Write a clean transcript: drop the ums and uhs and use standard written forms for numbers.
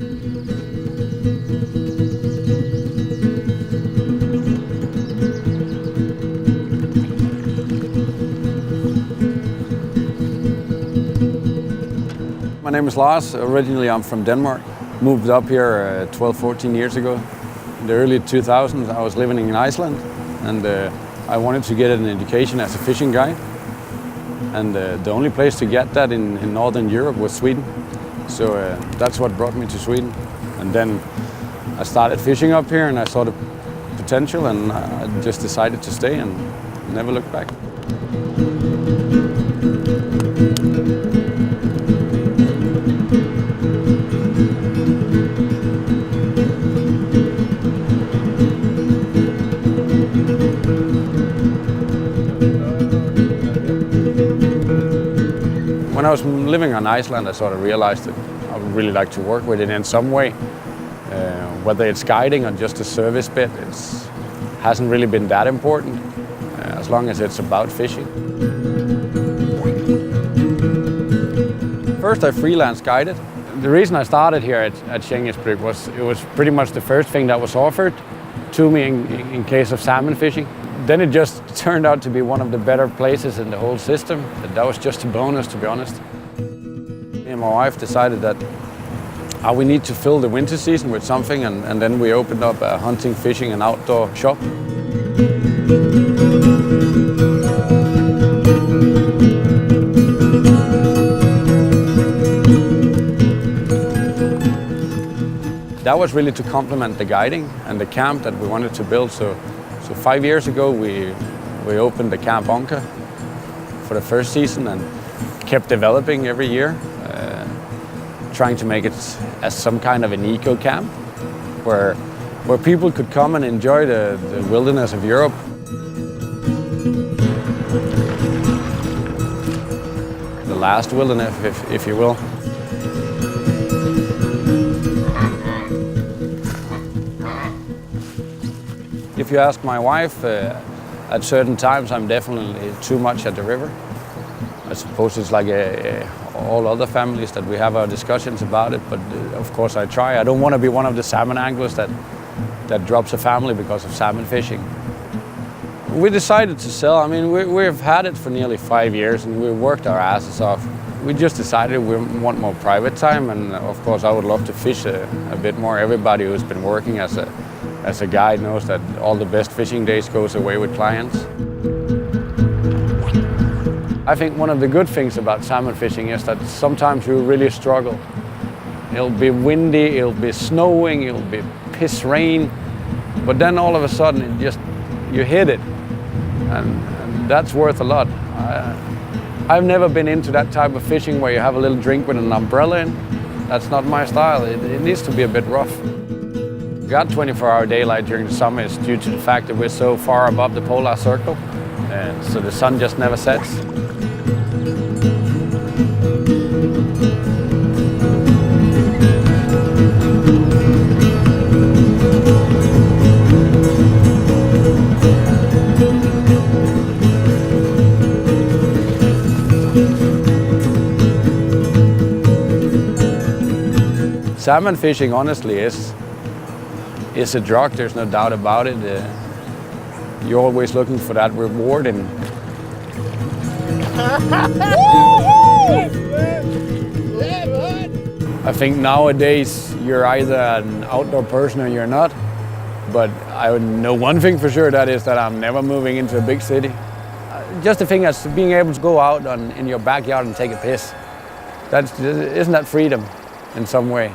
My name is Lars. Originally I'm from Denmark. Moved up here 12, 14 years ago. In the early 2000s I was living in Iceland, and I wanted to get an education as a fishing guide. And the only place to get that in Northern Europe was Sweden. So that's what brought me to Sweden. And then I started fishing up here and I saw the potential, and I just decided to stay and never looked back. When I was living on Iceland, I sort of realized that I would really like to work with it in some way. Whether it's guiding or just a service bit, it hasn't really been that important, as long as it's about fishing. First I freelance guided. The reason I started here at Skjengjesbruk was it was pretty much the first thing that was offered to me in case of salmon fishing. Then it just turned out to be one of the better places in the whole system. That was just a bonus, to be honest. Me and my wife decided that we need to fill the winter season with something, and then we opened up a hunting, fishing and outdoor shop. That was really to complement the guiding and the camp that we wanted to build. So 5 years ago we opened the Camp Onka for the first season and kept developing every year, trying to make it as some kind of an eco camp where people could come and enjoy the wilderness of Europe. The last wilderness, if you will. If you ask my wife, at certain times I'm definitely too much at the river. I suppose it's like all other families that we have our discussions about it, but of course I try. I don't want to be one of the salmon anglers that drops a family because of salmon fishing. We decided to sell. I mean, we've had it for nearly 5 years and we worked our asses off. We just decided we want more private time, and of course I would love to fish a bit more. Everybody who's been working as a guide knows that all the best fishing days goes away with clients. I think one of the good things about salmon fishing is that sometimes you really struggle. It'll be windy, it'll be snowing, it'll be piss rain, but then all of a sudden you hit it, and that's worth a lot. I've never been into that type of fishing where you have a little drink with an umbrella in. That's not my style. It needs to be a bit rough. We got 24-hour daylight during the summer is due to the fact that we're so far above the polar circle, and so the sun just never sets. Salmon fishing, honestly, is a drug. There's no doubt about it. You're always looking for that reward, and I think nowadays you're either an outdoor person or you're not. But I know one thing for sure, that is that I'm never moving into a big city. Just the thing as being able to go out in your backyard and take a piss. Isn't that freedom in some way?